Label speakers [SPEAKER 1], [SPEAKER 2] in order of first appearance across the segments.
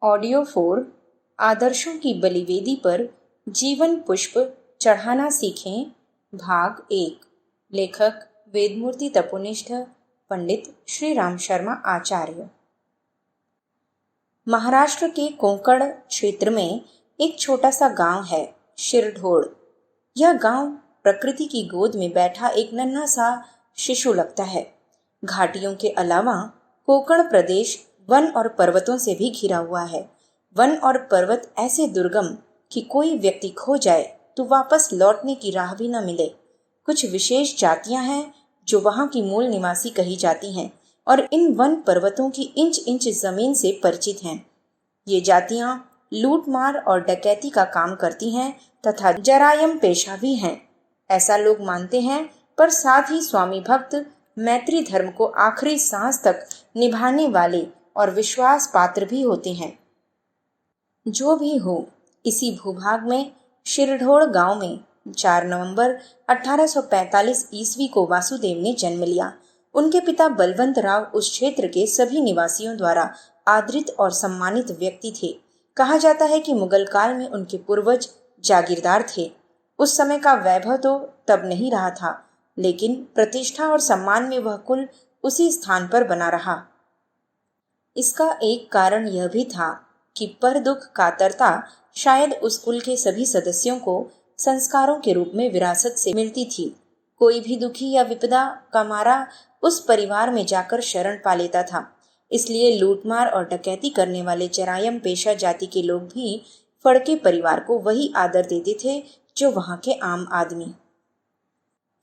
[SPEAKER 1] Audio 4 आदर्शों की बलिवेदी पर जीवन पुष्प चढ़ाना सीखें भाग 1। लेखक वेदमूर्ति तपोनिष्ठ पंडित श्री राम शर्मा आचार्य। महाराष्ट्र के कोंकण क्षेत्र में एक छोटा सा गांव है शिरढोण। यह गांव प्रकृति की गोद में बैठा एक नन्हा सा शिशु लगता है। घाटियों के अलावा कोंकण प्रदेश वन और पर्वतों से भी घिरा हुआ है। वन और पर्वत ऐसे दुर्गम कि कोई व्यक्ति खो जाए तो वापस लौटने की राह भी न मिले। कुछ विशेष जातियां हैं जो वहां की मूल निवासी कही जाती हैं और इन वन पर्वतों की इंच इंच जमीन से परिचित हैं। ये जातियां लूटमार और डकैती का काम करती हैं तथा जरायम पेशा भी हैं, ऐसा लोग मानते हैं। पर साथ ही स्वामी भक्त मैत्री धर्म को आखिरी सांस तक निभाने वाले और विश्वास पात्र भी होते हैं। जो भी हो, इसी भूभाग में शिरढोण गांव में 4 नवंबर 1845 ईस्वी को वासुदेव ने जन्म लिया। उनके पिता बलवंत राव उस क्षेत्र के सभी निवासियों द्वारा आदरित और सम्मानित व्यक्ति थे। कहा जाता है कि मुगल काल में उनके पूर्वज जागीरदार थे। उस समय का वैभव तो तब नहीं रहा था, लेकिन प्रतिष्ठा और सम्मान में वह कुल उसी स्थान पर बना रहा। इसका एक कारण यह भी था कि पर दुख कातरता शायद उस कुल के सभी सदस्यों को संस्कारों के रूप में विरासत से मिलती थी। कोई भी दुखी या विपदा का मारा उस परिवार में जाकर शरण पा लेता था। इसलिए लूटमार और डकैती करने वाले चरायम पेशा जाति के लोग भी फड़के परिवार को वही आदर देते थे जो वहां के आम आदमी।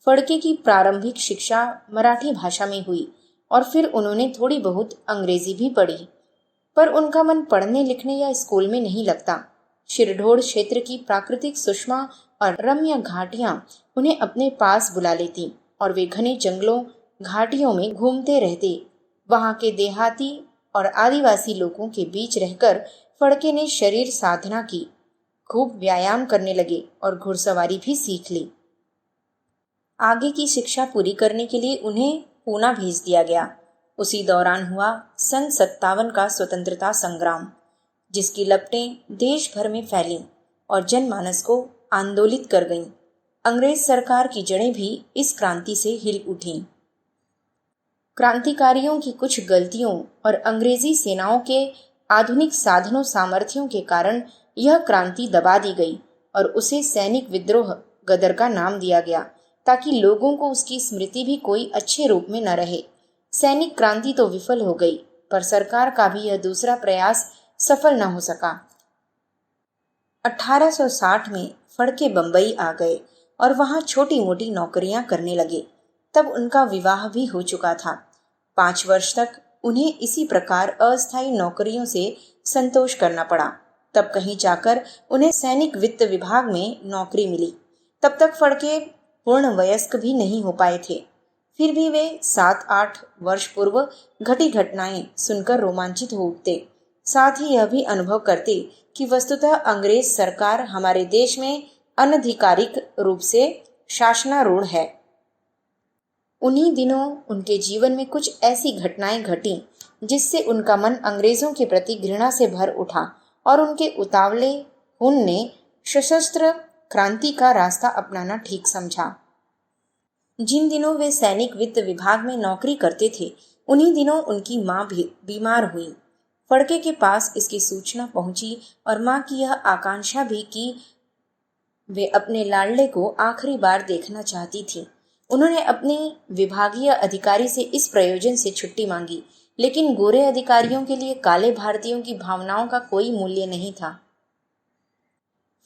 [SPEAKER 1] फड़के की प्रारंभिक शिक्षा मराठी भाषा में हुई और फिर उन्होंने थोड़ी बहुत अंग्रेजी भी पढ़ी, पर उनका मन पढ़ने लिखने या स्कूल में नहीं लगता। शिरढोण क्षेत्र की प्राकृतिक सुषमा और रम्य घाटियां उन्हें अपने पास बुला लेती और वे घने जंगलों घाटियों में घूमते रहते। वहां के देहाती और आदिवासी लोगों के बीच रहकर फड़के ने शरीर साधना की, खूब व्यायाम करने लगे और घुड़सवारी भी सीख ली। आगे की शिक्षा पूरी करने के लिए उन्हें पूना भेज दिया गया। उसी दौरान हुआ सन 57 का स्वतंत्रता संग्राम, जिसकी लपटें देश भर में फैलीं और जनमानस को आंदोलित कर गईं। अंग्रेज सरकार की जड़ें भी इस क्रांति से हिल उठीं। क्रांतिकारियों की कुछ गलतियों और अंग्रेजी सेनाओं के आधुनिक साधनों सामर्थ्यों के कारण यह क्रांति दबा दी गई और उसे सैनिक विद्रोह गदर का नाम दिया गया, ताकि लोगों को उसकी स्मृति भी कोई अच्छे रूप में न रहे। सैनिक क्रांति तो विफल हो गई, पर सरकार का भी यह दूसरा प्रयास सफल न हो सका। 1860 में फड़के बंबई आ गए और वहां छोटी मोटी नौकरियां करने लगे। तब उनका विवाह भी हो चुका था। 5 वर्ष तक उन्हें इसी प्रकार अस्थायी नौकरियों से संतोष करना पड़ा। तब कहीं जाकर उन्हें सैनिक वित्त विभाग में नौकरी मिली। तब तक फड़के पूर्ण वयस्क भी नहीं हो पाए थे। फिर भी वे 7-8 वर्ष पूर्व घटी घटनाएं सुनकर रोमांचित हो उठते। साथ ही यह भी अनुभव करते कि वस्तुतः अंग्रेज सरकार हमारे देश में अनधिकारिक रूप से शासनारूढ़ है। उन्हीं दिनों उनके जीवन में कुछ ऐसी घटनाएं घटी जिससे उनका मन अंग्रेजों के प्रति घृणा से भर उठा और उनके उतावले खून ने सशस्त्र क्रांति का रास्ता अपनाना ठीक समझा। जिन दिनों वे सैनिक वित्त विभाग में नौकरी करते थे, उन्हीं दिनों उनकी माँ भी बीमार हुई। फड़के के पास इसकी सूचना पहुंची और माँ की यह आकांक्षा भी कि वे अपने लाडले को आखिरी बार देखना चाहती थी। उन्होंने अपने विभागीय अधिकारी से इस प्रयोजन से छुट्टी मांगी, लेकिन गोरे अधिकारियों के लिए काले भारतीयों की भावनाओं का कोई मूल्य नहीं था।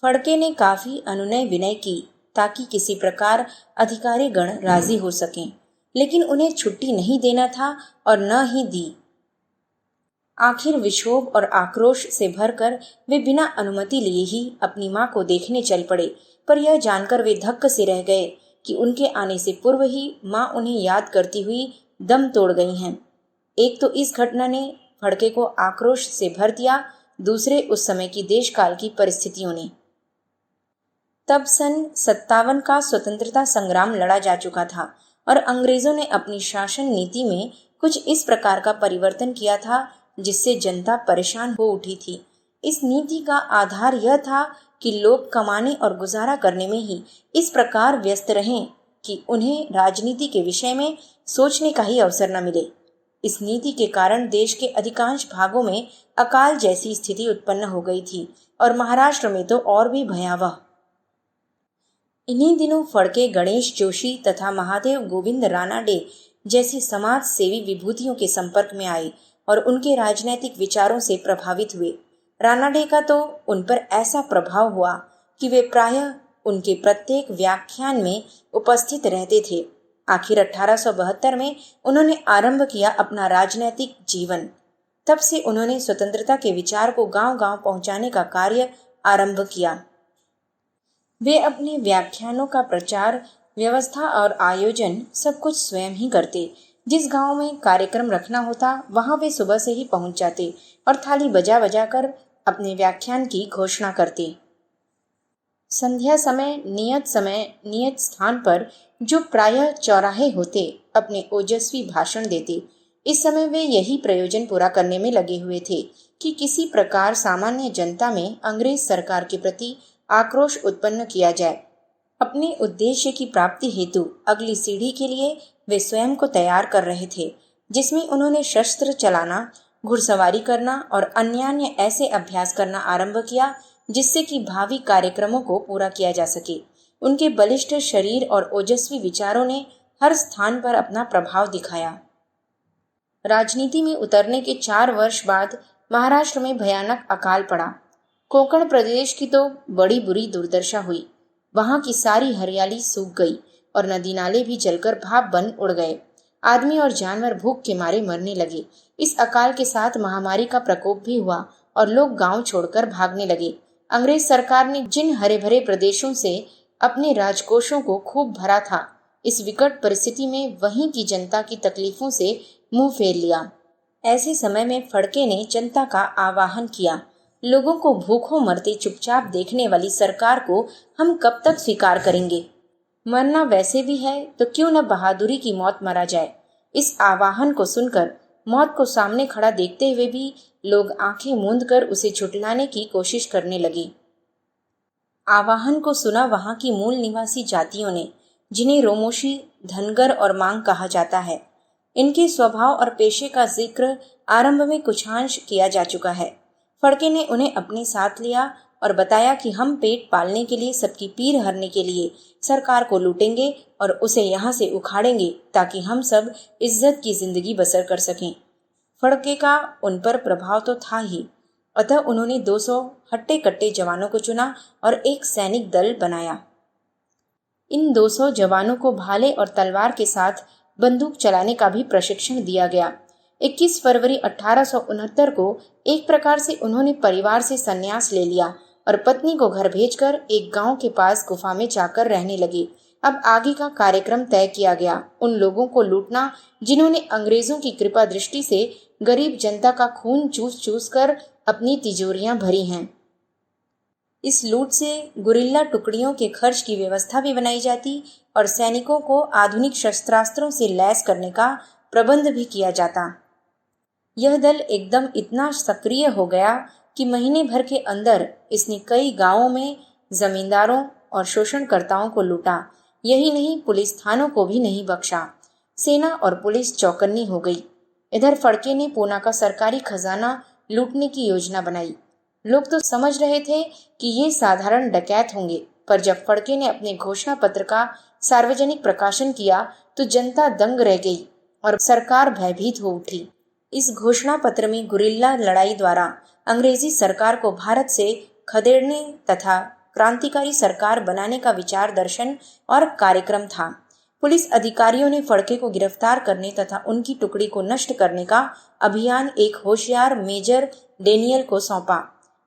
[SPEAKER 1] फड़के ने काफी अनुनय विनय की ताकि किसी प्रकार अधिकारी गण राजी हो सकें, लेकिन उन्हें छुट्टी नहीं देना था और न ही दी। आखिर विक्षोभ और आक्रोश से भरकर वे बिना अनुमति लिए ही अपनी मां को देखने चल पड़े। पर यह जानकर वे धक्क से रह गए कि उनके आने से पूर्व ही मां उन्हें याद करती हुई दम तोड़ गई हैं। एक तो इस घटना ने फड़के को आक्रोश से भर दिया, दूसरे उस समय की देशकाल की परिस्थितियों ने। तब सन 57 का स्वतंत्रता संग्राम लड़ा जा चुका था और अंग्रेजों ने अपनी शासन नीति में कुछ इस प्रकार का परिवर्तन किया था जिससे जनता परेशान हो उठी थी। इस नीति का आधार यह था कि लोग कमाने और गुजारा करने में ही इस प्रकार व्यस्त रहें कि उन्हें राजनीति के विषय में सोचने का ही अवसर न मिले। इस नीति के कारण देश के अधिकांश भागों में अकाल जैसी स्थिति उत्पन्न हो गई थी और महाराष्ट्र में तो और भी भयावह। इन्हीं दिनों फड़के गणेश जोशी तथा महादेव गोविंद रानाडे जैसे समाज सेवी विभूतियों के संपर्क में आए और उनके राजनैतिक विचारों से प्रभावित हुए। रानाडे का तो उन पर ऐसा प्रभाव हुआ कि वे प्रायः उनके प्रत्येक व्याख्यान में उपस्थित रहते थे। आखिर 1872 में उन्होंने आरंभ किया अपना राजनैतिक जीवन। तब से उन्होंने स्वतंत्रता के विचार को गांव-गांव पहुंचाने का कार्य आरंभ किया। वे अपने व्याख्यानों का प्रचार, व्यवस्था और आयोजन सब कुछ स्वयं ही करते। जिस गांव में कार्यक्रम रखना होता वहां वे सुबह से ही पहुंच जाते और थाली बजा बजा कर अपने व्याख्यान की घोषणा करते। संध्या समय नियत स्थान पर जो प्रायः चौराहे होते, अपने ओजस्वी भाषण देते। इस समय वे यही प्रयोजन पूरा करने में लगे हुए थे कि किसी प्रकार सामान्य जनता में अंग्रेज सरकार के प्रति आक्रोश उत्पन्न किया जाए। अपने उद्देश्य की प्राप्ति हेतु अगली सीढ़ी के लिए वे स्वयं को तैयार कर रहे थे, जिसमें उन्होंने शस्त्र चलाना, घुड़सवारी करना और अन्य ऐसे अभ्यास करना आरंभ किया जिससे कि भावी कार्यक्रमों को पूरा किया जा सके। उनके बलिष्ठ शरीर और ओजस्वी विचारों ने हर स्थान पर अपना प्रभाव दिखाया। राजनीति में उतरने के 4 वर्ष बाद महाराष्ट्र में भयानक अकाल पड़ा। कोंकण प्रदेश की तो बड़ी बुरी दुर्दशा हुई। वहां की सारी हरियाली सूख गई और नदी नाले भी जलकर भाप बन उड़ गए। आदमी और जानवर भूख के मारे मरने लगे। इस अकाल के साथ महामारी का प्रकोप भी हुआ और लोग गांव छोड़कर भागने लगे। अंग्रेज सरकार ने जिन हरे भरे प्रदेशों से अपने राजकोषों को खूब भरा था, इस विकट परिस्थिति में वहीं की जनता की तकलीफों से मुंह फेर लिया। ऐसे समय में फड़के ने जनता का आह्वान किया, लोगों को भूखों मरते चुपचाप देखने वाली सरकार को हम कब तक स्वीकार करेंगे? मरना वैसे भी है तो क्यों न बहादुरी की मौत मरा जाए। इस आह्वान को सुनकर मौत को सामने खड़ा देखते हुए भी लोग आंखें मूंद कर उसे झुठलाने की कोशिश करने लगे। आह्वान को सुना वहां की मूल निवासी जातियों ने, जिन्हें रोमोशी, धनगर और मांग कहा जाता है। इनके स्वभाव और पेशे का जिक्र आरंभ में कुछांश किया जा चुका है। फड़के ने उन्हें अपने साथ लिया और बताया कि हम पेट पालने के लिए, सबकी पीर हरने के लिए सरकार को लूटेंगे और उसे यहाँ से उखाड़ेंगे ताकि हम सब इज्जत की जिंदगी बसर कर सकें। फड़के का उन पर प्रभाव तो था ही, अतः उन्होंने 200 हट्टे कट्टे जवानों को चुना और एक सैनिक दल बनाया। इन 200 जवानों को भाले और तलवार के साथ बंदूक चलाने का भी प्रशिक्षण दिया गया। 21 फरवरी 1869 को एक प्रकार से उन्होंने परिवार से संन्यास ले लिया और पत्नी को घर भेजकर एक गांव के पास गुफा में जाकर रहने लगे। अब आगे का कार्यक्रम तय किया गया, उन लोगों को लूटना जिन्होंने अंग्रेजों की कृपा दृष्टि से गरीब जनता का खून चूस चूस कर अपनी तिजोरियां भरी हैं। इस लूट से गुरिल्ला टुकड़ियों के खर्च की व्यवस्था भी बनाई जाती और सैनिकों को आधुनिक शस्त्रास्त्रों से लैस करने का प्रबंध भी किया जाता। यह दल एकदम इतना सक्रिय हो गया कि महीने भर के अंदर इसने कई गांवों में जमींदारों और शोषणकर्ताओं को लूटा। यही नहीं, पुलिस थानों को भी नहीं बख्शा। सेना और पुलिस चौकन्नी हो गई। इधर फड़के ने पूना का सरकारी खजाना लूटने की योजना बनाई। लोग तो समझ रहे थे कि ये साधारण डकैत होंगे, पर जब फड़के ने अपने घोषणा पत्र का सार्वजनिक प्रकाशन किया तो जनता दंग रह गई और सरकार भयभीत हो उठी। इस घोषणा पत्र में गुरिल्ला लड़ाई द्वारा अंग्रेजी सरकार को भारत से खदेड़ने तथा क्रांतिकारी सरकार बनाने का विचार दर्शन और कार्यक्रम था। पुलिस अधिकारियों ने फड़के को गिरफ्तार करने तथा उनकी टुकड़ी को नष्ट करने का अभियान एक होशियार मेजर डेनियल को सौंपा।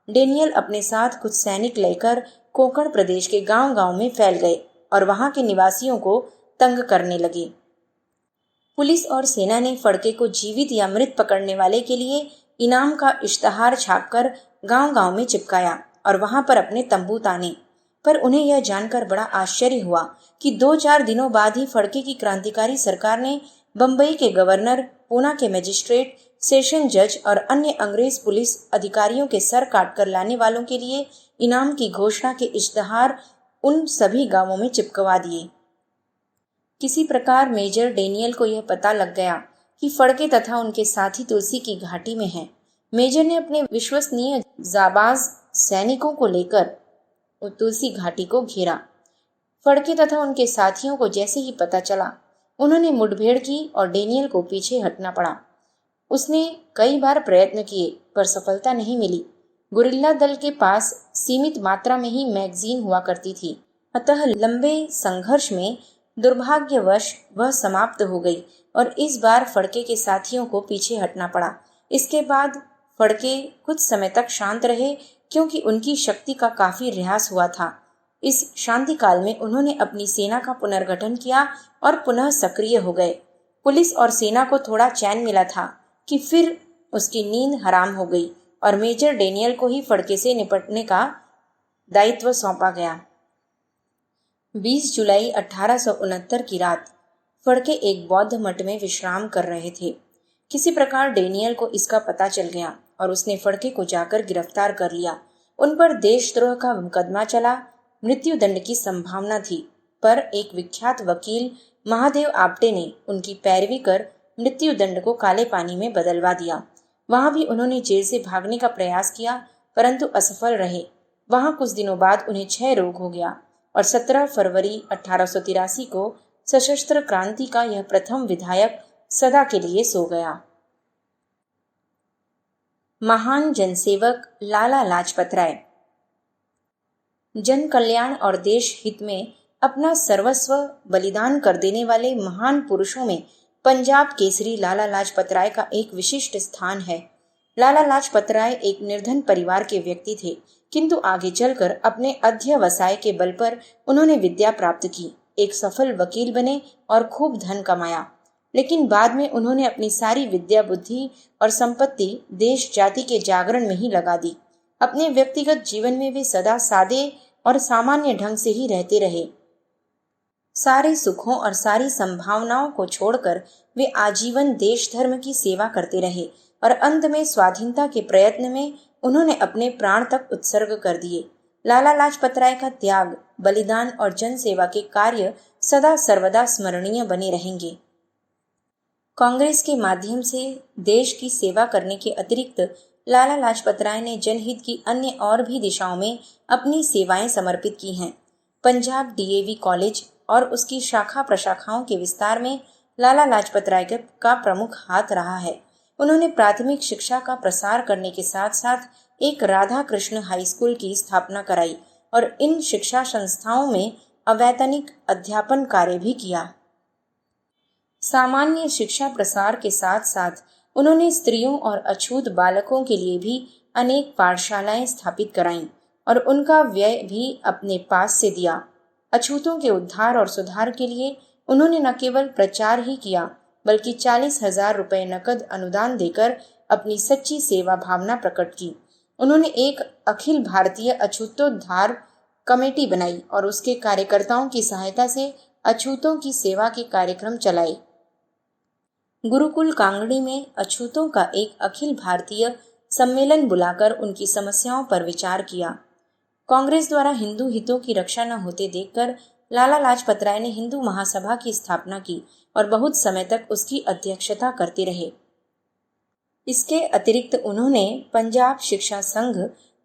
[SPEAKER 1] डेनियल अपने साथ कुछ सैनिक लेकर कोंकण प्रदेश के गांव-गांव में फैल गए और वहां के निवासियों को तंग करने लगे। पुलिस और सेना ने फड़के को जीवित या मृत पकड़ने वाले के लिए इनाम का इश्तहार छापकर गांव-गांव में चिपकाया और वहां पर अपने तंबू ताने। पर उन्हें यह जानकर बड़ा आश्चर्य हुआ कि 2-4 दिनों बाद ही फड़के की क्रांतिकारी सरकार ने बंबई के गवर्नर, पूना के मजिस्ट्रेट, सेशन जज और अन्य अंग्रेज पुलिस अधिकारियों के सर काटकर लाने वालों के लिए इनाम की घोषणा के इश्तहार उन सभी गांवों में चिपकवा दिए। किसी प्रकार मेजर डेनियल को यह पता लग गया कि फड़के तथा उनके साथी तुलसी की घाटी में हैं। मेजर ने अपने विश्वसनीय जाबाज सैनिकों को लेकर तुलसी घाटी को घेरा। फड़के तथा उनके साथियों को जैसे ही पता चला, उन्होंने मुठभेड़ की और डेनियल को पीछे हटना पड़ा। उसने कई बार प्रयत्न किए पर सफलता नहीं मिली। गुरिल्ला दल के पास सीमित मात्रा में ही मैगजीन हुआ करती थी, अतः लंबे संघर्ष में दुर्भाग्यवश वह समाप्त हो गई और इस बार फड़के के साथियों को पीछे हटना पड़ा। इसके बाद फड़के कुछ समय तक शांत रहे क्योंकि उनकी शक्ति का काफी ह्रास हुआ था। इस शांति काल में उन्होंने अपनी सेना का पुनर्गठन किया और पुनः सक्रिय हो गए। पुलिस और सेना को थोड़ा चैन मिला था कि फिर उसकी नींद हराम हो गई और मेजर डेनियल को ही फड़के से निपटने का दायित्व सौंपा गया। 20 जुलाई 1869 की रात फड़के एक बौद्ध मठ में विश्राम कर रहे थे। किसी प्रकार डेनियल को इसका पता चल गया और उसने फड़के को जाकर गिरफ्तार कर लिया। उन पर देशद्रोह का मुकदमा चला। मृत्यु दंड की संभावना थी, पर एक विख्यात वकील महादेव आप्टे ने उनकी पैरवी कर मृत्यु दंड को काले पानी में बदलवा दिया। वहां भी उन्होंने जेल से भागने का प्रयास किया, परंतु असफल रहे। वहां कुछ दिनों बाद उन्हें क्षय रोग हो गया और 17 फरवरी 1883 को सशस्त्र क्रांति का यह प्रथम विधायक सदा के लिए सो गया। महान जनसेवक लाला लाजपत राय। जन कल्याण और देश हित में अपना सर्वस्व बलिदान कर देने वाले महान पुरुषों में पंजाब केसरी लाला लाजपत राय का एक विशिष्ट स्थान है। लाला लाजपत राय एक निर्धन परिवार के व्यक्ति थे, किंतु आगे चलकर अपने अध्यवसाय के बल पर उन्होंने विद्या प्राप्त की, एक सफल वकील बने और खूब धन कमाया। लेकिन बाद में उन्होंने अपनी सारी विद्या, बुद्धि और संपत्ति देश जाति के जागरण में ही लगा दी। अपने व्यक्तिगत जीवन में वे सदा सादे और सामान्य ढंग से ही रहते रहे। सारे सुखों और सारी संभावनाओं को छोड़कर वे आजीवन देश धर्म की सेवा करते रहे और अंत में स्वाधीनता के प्रयत्न में उन्होंने अपने प्राण तक उत्सर्ग कर दिए। लाला लाजपत राय का त्याग, बलिदान और जन सेवा के कार्य सदा सर्वदा स्मरणीय बने रहेंगे। कांग्रेस के माध्यम से देश की सेवा करने के अतिरिक्त लाला लाजपत राय ने जनहित की अन्य और भी दिशाओं में अपनी सेवाएं समर्पित की हैं। पंजाब डीएवी कॉलेज और उसकी शाखा प्रशाखाओं के विस्तार में लाला लाजपत राय का प्रमुख हाथ रहा है। उन्होंने प्राथमिक शिक्षा का प्रसार करने के साथ साथ एक राधा कृष्ण हाई स्कूल की स्थापना कराई और इन शिक्षा संस्थाओं में अवैतनिक अध्यापन कार्य भी किया। सामान्य शिक्षा प्रसार के साथ साथ उन्होंने स्त्रियों और अछूत बालकों के लिए भी अनेक पाठशालाएं स्थापित कराईं और उनका व्यय भी अपने पास से दिया। अछूतों के उद्धार और सुधार के लिए उन्होंने न केवल प्रचार ही किया, बल्कि 40,000 रुपए नकद अनुदान देकर अपनी सच्ची सेवा भावना प्रकट की। उन्होंने एक अखिल भारतीय अछूतोद्धार कमेटी बनाई और उसके कार्यकर्ताओं की सहायता से अछूतों की सेवा के कार्यक्रम चलाए। गुरुकुल कांगड़ी में अछूतों का एक अखिल भारतीय सम्मेलन बुलाकर उनकी समस्याओं पर विचार किया। कांग्रेस द्वारा हिंदू हितों की रक्षा न होते देखकर लाला लाजपत राय ने हिंदू महासभा की स्थापना की और बहुत समय तक उसकी अध्यक्षता करते रहे। इसके अतिरिक्त उन्होंने पंजाब शिक्षा संघ,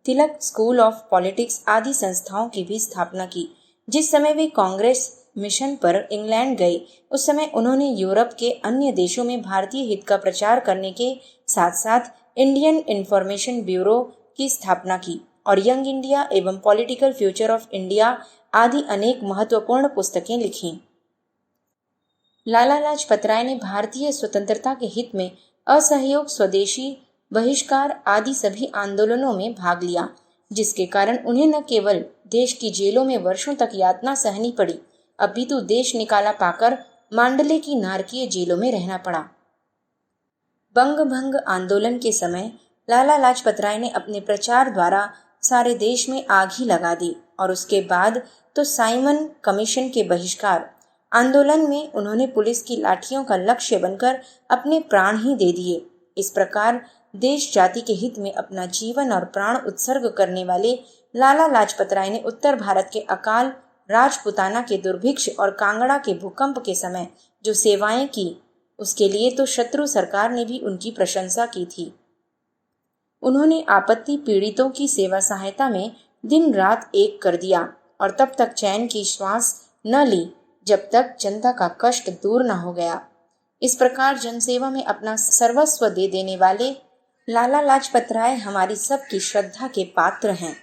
[SPEAKER 1] तिलक स्कूल ऑफ पॉलिटिक्स आदि संस्थाओं की भी स्थापना की। जिस समय वे कांग्रेस मिशन पर इंग्लैंड गए, उस समय उन्होंने यूरोप के अन्य देशों में भारतीय हित का प्रचार करने के साथ साथ इंडियन इंफॉर्मेशन ब्यूरो की स्थापना की और यंग इंडिया एवं पॉलिटिकल फ्यूचर ऑफ इंडिया आदि अनेक महत्वपूर्ण पुस्तकें लिखीं। लाला लाजपत राय ने भारतीय स्वतंत्रता के हित में असहयोग, स्वदेशी बहिष्कार आदि सभी आंदोलनों में भाग लिया, जिसके कारण उन्हें न केवल देश की जेलों में वर्षों तक यातना सहनी पड़ी, अपितु देश निकाला पाकर मांडले की नारकीय जेलों में रहना पड़ा। बंग भंग आंदोलन के समय लाला लाजपत राय ने अपने प्रचार द्वारा सारे देश में आग ही लगा दी और उसके बाद तो साइमन कमीशन के बहिष्कार आंदोलन में उन्होंने पुलिस की लाठियों का लक्ष्य बनकर अपने प्राण ही दे दिए। इस प्रकार देश जाति के हित में अपना जीवन और प्राण उत्सर्ग करने वाले लाला लाजपत राय ने उत्तर भारत के अकाल, राजपुताना के दुर्भिक्ष और कांगड़ा के भूकंप के समय जो सेवाएं की, उसके लिए तो शत्रु सरकार ने भी उनकी प्रशंसा की थी। उन्होंने आपत्ति पीड़ितों की सेवा सहायता में दिन रात एक कर दिया और तब तक चैन की श्वास न ली जब तक जनता का कष्ट दूर न हो गया। इस प्रकार जनसेवा में अपना सर्वस्व दे देने वाले लाला लाजपत राय हमारी सबकी श्रद्धा के पात्र हैं।